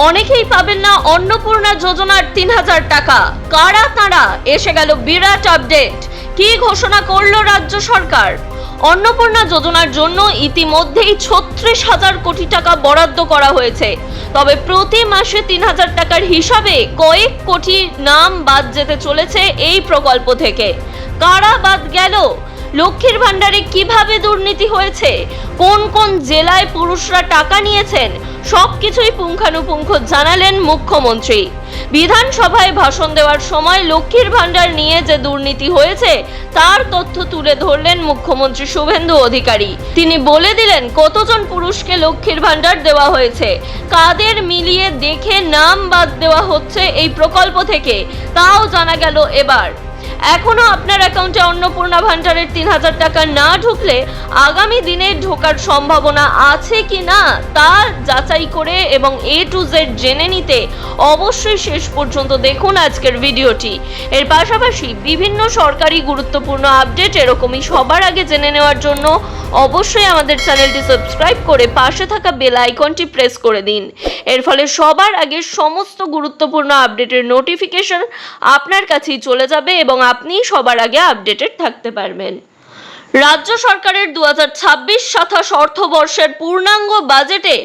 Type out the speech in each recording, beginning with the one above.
অনেকেই পাবেন না অন্নপূর্ণা যোজনার ৩,০০০ টাকা। কারা তারা? এসে গেল বিরাট আপডেট। কি ঘোষণা করলো রাজ্য সরকার? অন্নপূর্ণা যোজনার জন্য ইতিমধ্যেই ৩৬,০০০ কোটি টাকা বরাদ্দ করা হয়েছে। তবে প্রতি মাসে ৩,০০০ টাকার হিসাবে কয়েক কোটি নাম বাদ যেতে চলেছে এই প্রকল্প থেকে। কারা বাদ গেল? লক্ষ্মীর ভান্ডারে কিভাবে দুর্নীতি হয়েছে, কোন কোন জেলায় পুরুষরা টাকা নিয়েছেন, সবকিছুই পুঙ্খানুপুঙ্খ জানালেন মুখ্যমন্ত্রী। বিধানসভায় ভাষণ দেওয়ার সময় লক্ষ্মীর ভান্ডার নিয়ে যে দুর্নীতি হয়েছে তার তথ্য তুলে ধরলেন মুখ্যমন্ত্রী শুভেন্দু অধিকারী। তিনি বলে দিলেন কতজন পুরুষকে লক্ষ্মীর ভান্ডার দেওয়া হয়েছে, কাদের মিলিয়ে দেখে নাম বাদ দেওয়া হচ্ছে এই প্রকল্প থেকে, তাও জানা গেল এবার। এখনো আপনার অ্যাকাউন্টে অন্নপূর্ণা ভান্ডারের ৩,০০০ টাকা না ঢুকলে আগামী দিনে ঢোকার সম্ভাবনা আছে কি না তা যাচাই করে এবং A to Z জেনে নিতে অবশ্যই শেষ পর্যন্ত দেখুন আজকের ভিডিওটি। এর পাশাপাশি বিভিন্ন সরকারি গুরুত্বপূর্ণ আপডেট এরকমই সবার আগে জেনে নেওয়ার জন্য অবশ্যই আমাদের চ্যানেলটি সাবস্ক্রাইব করে পাশে থাকা বেল আইকনটি প্রেস করে দিন। এর ফলে সবার আগে সমস্ত গুরুত্বপূর্ণ আপডেটের নোটিফিকেশন আপনার কাছেই চলে যাবে এবং আপনি সবার আগে আপডেটেড থাকতে পারবেন। রাজ্য সরকারের 2026-27 অর্থবর্ষের পূর্ণাঙ্গ বাজেটে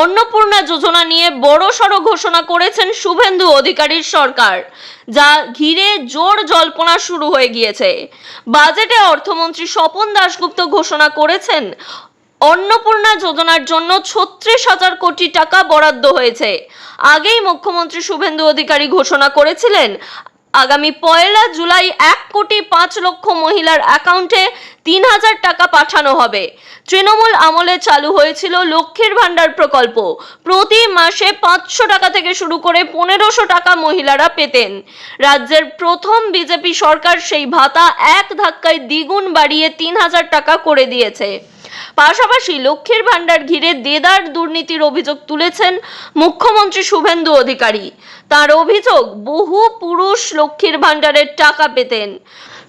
অন্নপূর্ণা যোজনা নিয়ে বড়সড় ঘোষণা করেছেন শুভেন্দু অধিকারীর সরকার, যা ঘিরে জোর জল্পনা শুরু হয়ে গিয়েছে। বাজেটে অর্থমন্ত্রী স্বপন দাশগুপ্ত ঘোষণা করেছেন অন্নপূর্ণা যোজনার জন্য ৩৬,০০০ কোটি টাকা বরাদ্দ হয়েছে। আগেই মুখ্যমন্ত্রী শুভেন্দু অধিকারী ঘোষণা করেছিলেন আগামী ১ জুলাই ১,৫,০০,০০০ মহিলার অ্যাকাউন্টে ৩,০০০ টাকা পাঠানো হবে। তৃণমূল আমলে চালু হয়েছিল লক্ষ্মীর ভান্ডার প্রকল্প। প্রতি মাসে ৫০০ টাকা থেকে শুরু করে ১৫০০ টাকা মহিলারা পেতেন। রাজ্যের প্রথম বিজেপি সরকার সেই ভাতা এক ধাক্কায় দ্বিগুণ বাড়িয়ে ৩,০০০ টাকা করে দিয়েছে। পাশাপাশি লক্ষ্মীর ভান্ডার ঘিরে দেদার দুর্নীতির অভিযোগ তুলেছেন মুখ্যমন্ত্রী শুভেন্দু অধিকারী। তার অভিযোগ, বহু পুরুষ লক্ষ্মীর ভান্ডারের টাকা পেতেন।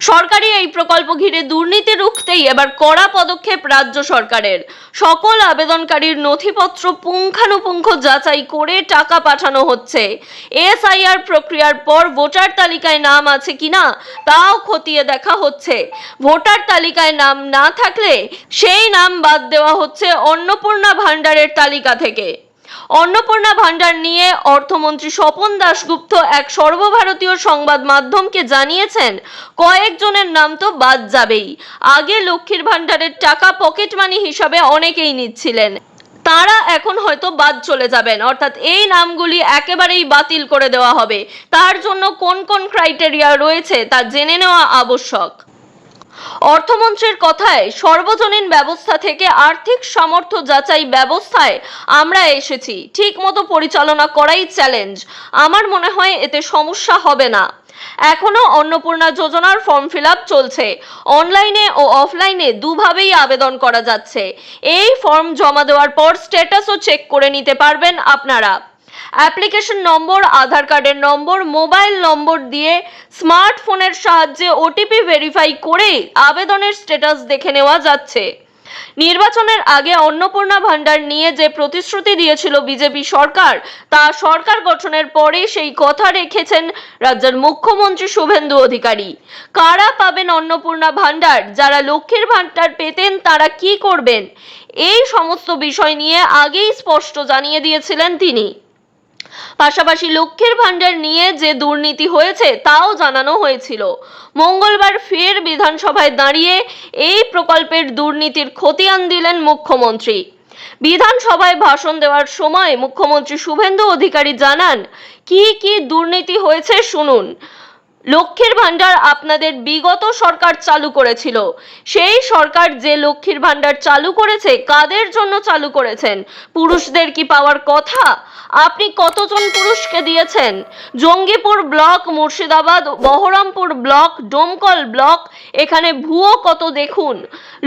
সরকারি এই প্রকল্প ঘিরে দুর্নীতি রুখতেই এবার কড়া পদক্ষেপ রাজ্য সরকারের। সকল আবেদনকারীর নথিপত্র পুঙ্খানুপুঙ্খ যাচাই করে টাকা পাঠানো হচ্ছে। SIR প্রক্রিয়ার পর ভোটার তালিকায় নাম আছে কিনা তাও খতিয়ে দেখা হচ্ছে। ভোটার তালিকায় নাম না থাকলে সেই নাম বাদ দেওয়া হচ্ছে অন্নপূর্ণা ভান্ডারের তালিকা থেকে। অন্নপূর্ণা ভান্ডার নিয়ে অর্থমন্ত্রী স্বপন দাশগুপ্ত এক সর্বভারতীয় সংবাদ মাধ্যমকে জানিয়েছেন কয়েকজনের নাম তো বাদ যাবেই। আগে লক্ষ্মীর ভান্ডারের টাকা পকেট মানি হিসাবে অনেকেই নিচ্ছিলেন, তারা এখন হয়তো বাদ চলে যাবেন, অর্থাৎ এই নামগুলি একেবারেই বাতিল করে দেওয়া হবে। তার জন্য কোন কোন ক্রাইটেরিয়া রয়েছে তা জেনে নেওয়া আবশ্যক। অর্থমন্ত্রীর কথায়, সর্বজনীন ব্যবস্থা থেকে আর্থিক সামর্থ্য যাচাই ব্যবস্থায় আমরা এসেছি, ঠিক মতো পরিচালনা করাই চ্যালেঞ্জ। আমার মনে হয় এতে সমস্যা হবে না। এখনো অন্নপূর্ণা যোজনার ফর্ম ফিল আপ চলছে। অনলাইনে ও অফলাইনে দুভাবেই আবেদন করা যাচ্ছে। এই ফর্ম জমা দেওয়ার পর স্ট্যাটাসও চেক করে নিতে পারবেন আপনারা। অ্যাপ্লিকেশন নম্বর, আধার কার্ডের নম্বর, মোবাইল নম্বর দিয়ে স্মার্টফোনের সাহায্যে OTP ভেরিফাই করে আবেদনের স্ট্যাটাস দেখে নেওয়া যাচ্ছে। নির্বাচনের আগে অন্নপূর্ণা ভান্ডার নিয়ে যে প্রতিশ্রুতি দিয়েছিল বিজেপি সরকার, তা সরকার গঠনের পরে সেই কথা রেখেছেন রাজ্যের মুখ্যমন্ত্রী শুভেন্দু অধিকারী। কারা পাবেন অন্নপূর্ণা ভান্ডার, যারা লক্ষ্মীর ভান্ডার পেতেন তারা কি করবেন, এই সমস্ত বিষয় নিয়ে আগেই স্পষ্ট জানিয়ে দিয়েছিলেন তিনি। পাশাপাশি লক্ষ্মীর ভান্ডার নিয়ে যে দুর্নীতি হয়েছে তাও জানানো হয়েছিল। মঙ্গলবার ফের বিধানসভায় দাঁড়িয়ে এই প্রকল্পের দুর্নীতির খতিয়ান দিলেন মুখ্যমন্ত্রী। বিধানসভায় ভাষণ দেওয়ার সময় মুখ্যমন্ত্রী শুভেন্দু অধিকারী জানান কি কি দুর্নীতি হয়েছে শুনুন। লক্ষ্মীর ভান্ডার আপনাদের বিগত সরকার চালু করেছিল। সেই সরকার যে লক্ষ্মীর ভান্ডার চালু করেছে কাদের জন্য চালু করেছেন? পুরুষদের কি পাওয়ার কথা? আপনি কতজন পুরুষকে দিয়েছেন? Jangipur block, Murshidabad, Baharampur block, Domkal block, এখানে ভুয়ো কত দেখুন।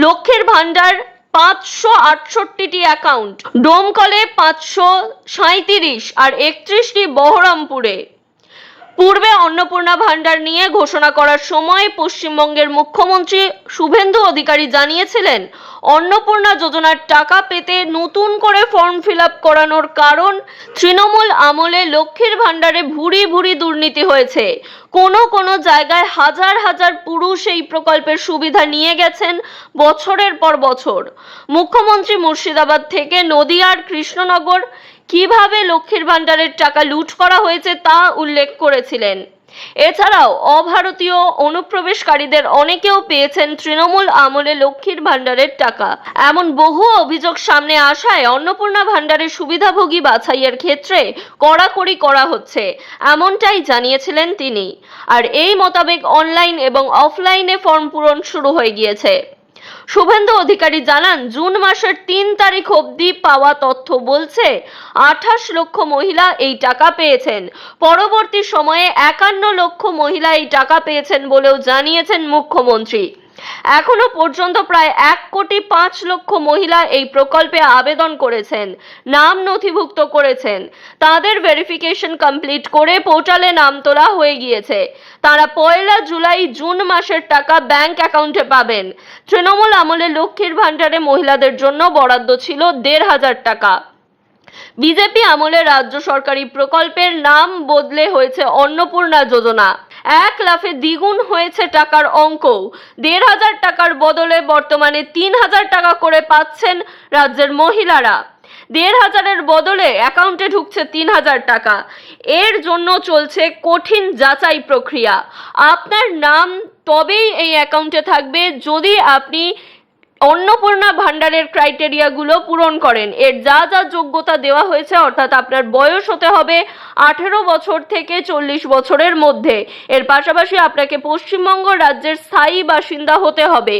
লক্ষ্মীর ভান্ডার ৫৬৮টি অ্যাকাউন্ট, ডোমকলে ৫৩৭ আর ৩১টি বহরমপুরে। পূর্বে অন্নপূর্ণা ভান্ডার নিয়ে ঘোষণা করার সময় পশ্চিমবঙ্গের মুখ্যমন্ত্রী শুভেন্দু অধিকারী জানিয়েছিলেন অন্নপূর্ণা যোজনার টাকা পেতে নতুন করে ফর্ম ফিল আপ করানোর কারণ তৃণমূল আমলে লক্ষ্মীর ভাণ্ডারে ভুরি ভুরি দুর্নীতি হয়েছে। কোনো জায়গায় হাজার হাজার পুরুষ এই প্রকল্পের সুবিধা নিয়ে গেছেন বছরের পর বছর। মুখ্যমন্ত্রী মুর্শিদাবাদ থেকে নদিয়ার কৃষ্ণনগর কিভাবে লক্ষ্মীর ভাণ্ডারের টাকা লুট করা হয়েছে তা উল্লেখ করেছিলেন। এছাড়াও অভারতীয় অনুপ্রবেশকারীদের অনেকেও পেয়েছেন তৃণমূল আমলে লক্ষ্মীর ভাণ্ডারের টাকা। এমন বহু অভিযোগ সামনে আসায় অন্নপূর্ণা ভাণ্ডারের সুবিধাভোগী বাছাইয়ের ক্ষেত্রে কড়াকড়ি করা হচ্ছে, এমনটাই জানিয়েছিলেন তিনি। আর এই মোতাবেক অনলাইন এবং অফলাইনে ফর্ম পূরণ শুরু হয়ে গিয়েছে। শুভেন্দু অধিকারী জানান, জুন মাসের 3 তারিখ অবধি পাওয়া তথ্য বলছে 28 লক্ষ মহিলা এই টাকা পেয়েছেন। পরবর্তী সময়ে 51 লক্ষ মহিলা এই টাকা পেয়েছেন বলেও জানিয়েছেন মুখ্যমন্ত্রী। এখনো পর্যন্ত প্রায় 1,05 লক্ষ মহিলা এই প্রকল্পে আবেদন করেছেন, নাম নথিভুক্ত করেছেন। তাদের ভেরিফিকেশন কমপ্লিট করে পোর্টালে নাম তোলা হয়ে গিয়েছে। তারা 1 জুলাই জুন মাসের টাকা ব্যাংক অ্যাকাউন্টে পাবেন। তৃণমূল আমলে লক্ষ্মীর ভাণ্ডারে মহিলাদের জন্য বরাদ্দ ছিল 1,500 টাকা। বিজেপি আমলে রাজ্য সরকারি প্রকল্পের নাম বদলে হয়েছে অন্নপূর্ণা যোজনা। 1 লাফে দ্বিগুণ হয়েছে টাকার অঙ্ক। 1,500 টাকার বদলে বর্তমানে 3,000 টাকা করে পাচ্ছেন রাজ্যের মহিলারা। 1,500-এর বদলে অ্যাকাউন্টে ঢুকছে 3,000 টাকা। এর জন্য চলছে কঠিন যাচাই প্রক্রিয়া। আপনার নাম তবেই এই অ্যাকাউন্টে থাকবে যদি আপনি অন্নপূর্ণা ভাণ্ডারের ক্রাইটেরিয়াগুলো পূরণ করেন। এর যা যোগ্যতা দেওয়া হয়েছে, অর্থাৎ আপনার বয়স হতে হবে 18 বছর থেকে 40 বছরের মধ্যে। এর পাশাপাশি আপনাকে পশ্চিমবঙ্গ রাজ্যের স্থায়ী বাসিন্দা হতে হবে।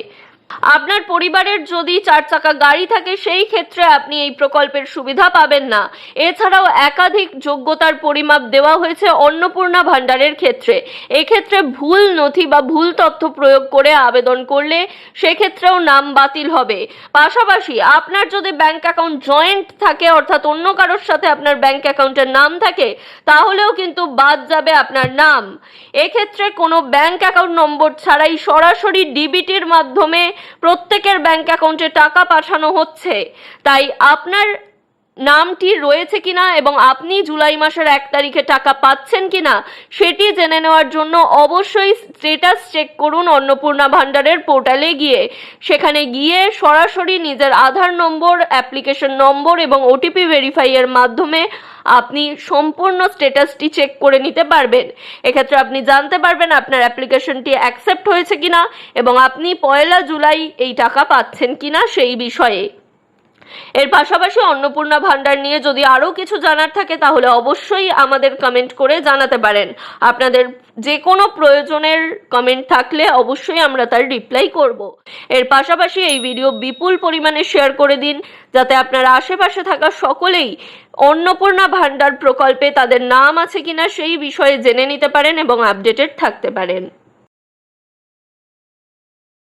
আপনার পরিবারের যদি 4 চাকা গাড়ি থাকে সেই ক্ষেত্রে আপনি এই প্রকল্পের সুবিধা পাবেন না। এছাড়াও একাধিক যোগ্যতার পরিমাপ দেওয়া হয়েছে অন্নপূর্ণা ভাণ্ডারের ক্ষেত্রে। এক্ষেত্রে ভুল নথি বা ভুল তথ্য প্রয়োগ করে আবেদন করলে সেক্ষেত্রেও নাম বাতিল হবে। পাশাপাশি আপনার যদি ব্যাংক অ্যাকাউন্ট জয়েন্ট থাকে, অর্থাৎ অন্য কারোর সাথে আপনার ব্যাংক অ্যাকাউন্টের নাম থাকে, তাহলেও কিন্তু বাদ যাবে আপনার নাম। এক্ষেত্রে কোনো ব্যাংক অ্যাকাউন্ট নম্বর ছাড়াই সরাসরি ডিবিটির মাধ্যমে প্রত্যেকের ব্যাংক অ্যাকাউন্টে টাকা পাঠানো হচ্ছে। তাই আপনার নামটি রয়েছে কিনা এবং আপনি জুলাই মাসের 1 তারিখে টাকা পাচ্ছেন কিনা সেটি জেনে নেওয়ার জন্য অবশ্যই স্ট্যাটাস চেক করুন অন্নপূর্ণা ভাণ্ডারের পোর্টালে গিয়ে। সেখানে গিয়ে সরাসরি নিজের আধার নম্বর, অ্যাপ্লিকেশন নম্বর এবং ওটিপি ভেরিফাইয়ের মাধ্যমে আপনি সম্পূর্ণ স্ট্যাটাসটি চেক করে নিতে পারবেন। এক্ষেত্রে আপনি জানতে পারবেন আপনার অ্যাপ্লিকেশনটি অ্যাকসেপ্ট হয়েছে কিনা এবং আপনি 1 জুলাই এই টাকা পাচ্ছেন কিনা সেই বিষয়ে। এর পাশাপাশি অন্নপূর্ণা ভাণ্ডার নিয়ে যদি আরও কিছু জানার থাকে তাহলে অবশ্যই আমাদের কমেন্ট করে জানাতে পারেন। আপনাদের যে কোনো প্রয়োজনের কমেন্ট থাকলে অবশ্যই আমরা তার রিপ্লাই করব। এর পাশাপাশি এই ভিডিও বিপুল পরিমাণে শেয়ার করে দিন, যাতে আপনার আশেপাশে থাকা সকলেই অন্নপূর্ণা ভাণ্ডার প্রকল্পে তাদের নাম আছে কিনা সেই বিষয়ে জেনে নিতে পারেন এবং আপডেটেড থাকতে পারেন।